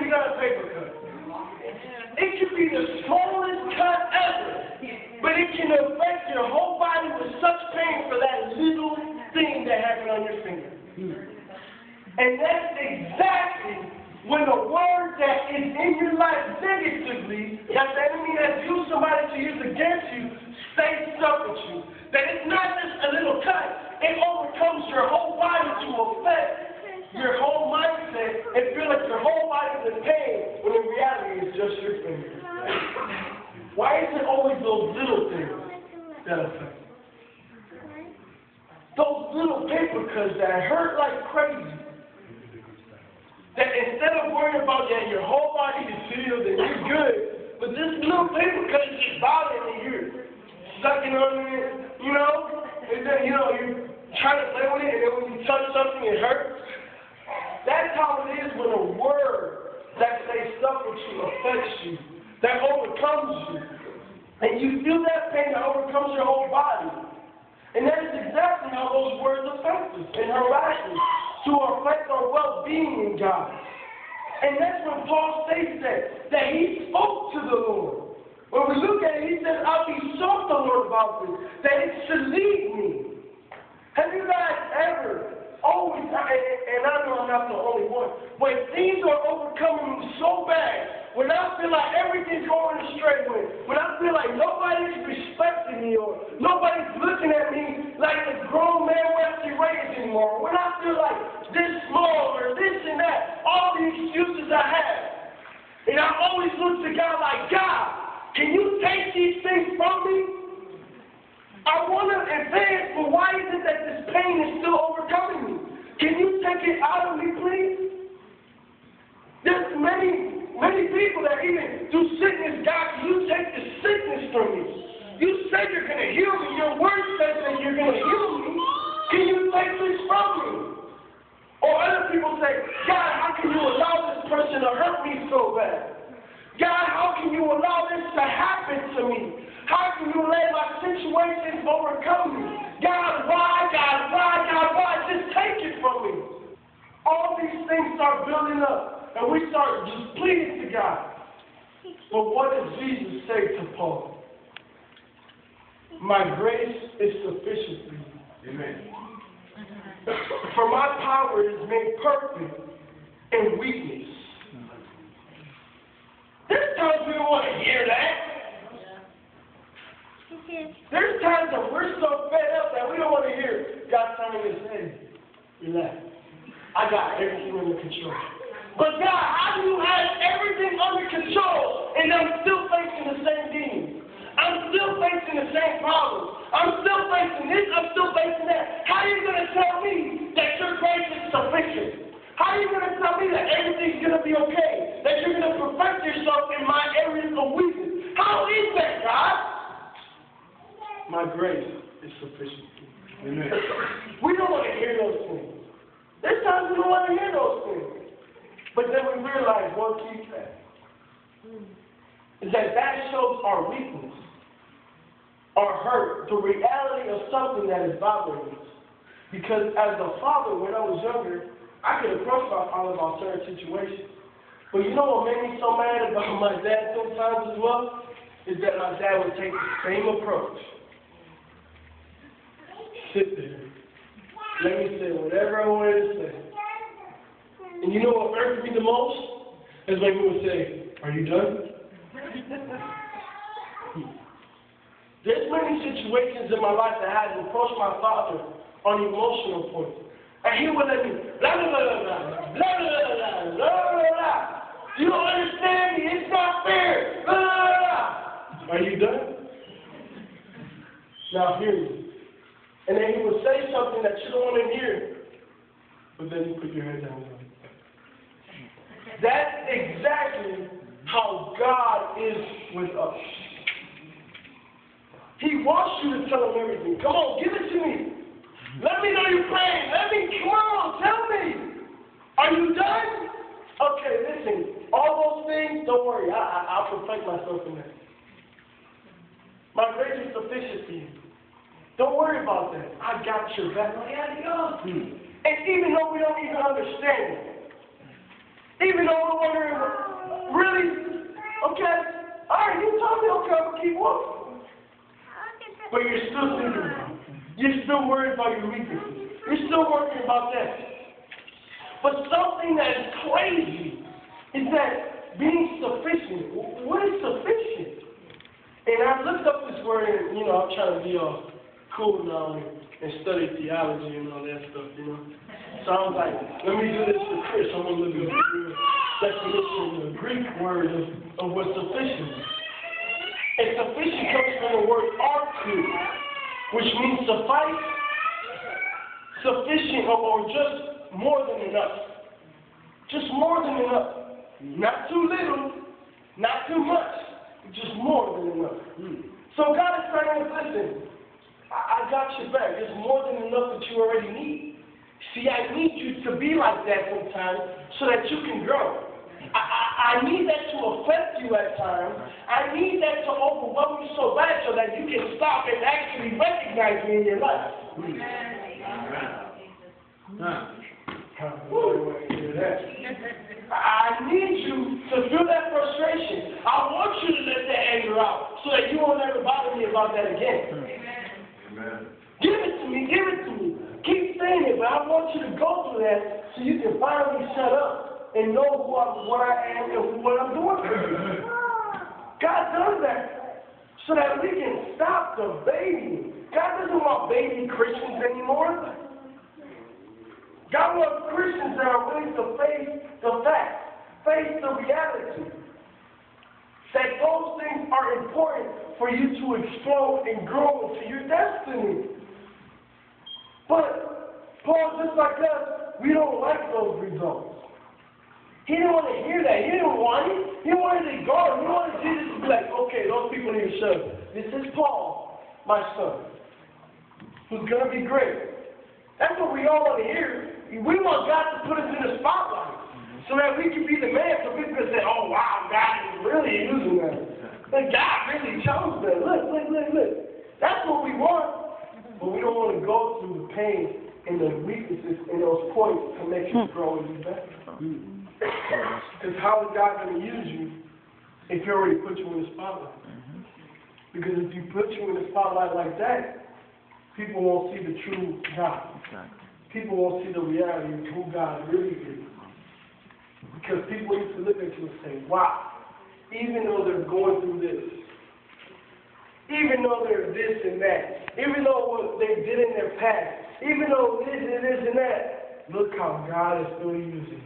you got a paper cut. It could be the smallest cut ever, but it can affect your whole body with such pain for that little thing that happened on your finger. And that's exactly when the word that is in your life negatively, that the enemy has used somebody to use against you, stays stuck with you. That it's not just a little cut, it overcomes your whole body to affect your whole mindset and feel like your whole body is in pain, when in reality it's just your finger. Why is it always those little things that affect you? Those little paper cuts that hurt like crazy. That instead of worrying about that your whole body is healed and you're good, but this little paper cut is just bothering you. You're sucking on it, and then, you're trying to play with it, and then when you touch something, it hurts. That's how it is when a word that stays stuck with you affects you, that overcomes you. And you feel that pain that overcomes your whole body. And that is exactly how those words affect us and harass us to affect our well-being in God. And that's when Paul states that he spoke to the Lord. When we look at it, he says, I besought the Lord about this, that it should lead me. Have you guys ever always, and I know I'm not the only one, when things are overcoming me so bad, when I feel like everything's going a straight way, when I feel like nobody's respecting me or nobody's looking at me like the grown man Wesley Reyes anymore, when I feel like this small or this and that, all the excuses I have, and I always look to God like, God, can you take these things from me? I want to advance, but why is it that this pain is still overcoming me? Can you take it out of me, please? There's many people that even do sickness. God, can you take the sickness from me? You said you're going to heal me. Your word says that you're going to heal me. Can you take this from me? Or other people say, God, how can you allow this person to hurt me so bad? God, how can you allow this to happen to me? How can you let my situations overcome me? God, why? God, why? God, why? Just take it from me. All these things start building up, and we start just pleading to God. But what does Jesus say to Paul? My grace is sufficient for you. Amen. For my power is made perfect in weakness. There's times we don't want to hear that. There's times that we're so fed up that we don't want to hear God telling us, hey, relax. I got everything under control. But God, how do you have everything under control and I'm still facing the same demons? I'm still facing the same problems. I'm still facing this, I'm still facing that. How are you going to tell me that your grace is sufficient? How are you going to tell me that everything's going to be okay? That you're going to perfect yourself in my areas of weakness? How is that, God? My grace is sufficient. Amen. We don't want to hear those things. There's times we don't want to hear those things. But then we realize one key fact is that shows our weakness, our hurt, the reality of something that is bothering us. Because as a father, when I was younger, I could approach my father about certain situations. But you know what made me so mad about my dad sometimes as well? Is that my dad would take the same approach. Sit there. Let me say whatever I wanted to say. And you know what irked me the most? Is when he would say, are you done? There's many situations in my life that I had to approach my father on emotional points. And he would let me, blah, blah, blah, blah, blah, blah, blah, blah, blah, blah. You don't understand me. It's not fair. Blah, blah, blah. Are you done? Now hear me. And then he would say something that you don't want to hear. But then you put your head down. That's exactly how God is with us. He wants you to tell him everything. Come on, give it to me. Let me know you're praying. Come on, tell me. Are you done? Okay, listen. All those things, don't worry. I'll perfect myself in that. My grace is sufficient for you. Don't worry about that. I got your back. And even though we don't even understand it, Even though we're wondering, really? Okay. All right, you told me, okay, I'm going to keep walking. But you're still thinking about it. You're still worried about your weaknesses. You're still worrying about that. But something that is crazy is that being sufficient. What is sufficient? And I looked up this word, and, I'm trying to be all cool now and study theology and all that stuff, So I was like, let me do this for Chris. I'm going to look at the real definition, the Greek word of what sufficient is. And sufficient comes from the word arku, which means suffice, sufficient, or just more than enough. Just more than enough. Not too little, not too much, just more than enough. So God is saying, listen, I got your back. There's more than enough that you already need. See, I need you to be like that sometimes so that you can grow. I need that to affect you at times. I need that to overwhelm you so bad so that you can stop and actually recognize me in your life. I need you to feel that frustration. I want you to let that anger out so that you won't ever bother me about that again. Amen. Give it to me, give it to me. Keep saying it, but I want you to go through that so you can finally shut up and know what I am and what I'm doing for you. God does that so that we can stop the baby. God doesn't want baby Christians anymore. God wants Christians that are willing to face the facts, face the reality. That those things are important for you to explode and grow into your destiny. But Paul, just like us, we don't like those results. He didn't want to hear that. He didn't want it. He wanted it gone. He wanted Jesus to be like, okay, those people need to shut up. This is Paul, my son, who's going to be great. That's what we all want to hear. We want God to put us in the spotlight so that we can be the man so people can say, oh, wow, God is really using them. But God really chose them. Look. That's what we want. But we don't want to go through the pain and the weaknesses and those points to make you grow and be better. Because how is God going to use you if He already put you in the spotlight? Because if He put you in the spotlight like that, people won't see the true God. People won't see the reality of who God really is. Because people used to look at you and say, wow, even though they're going through this, even though they're this and that, even though what they did in their past, even though this and this and that, look how God is still using you.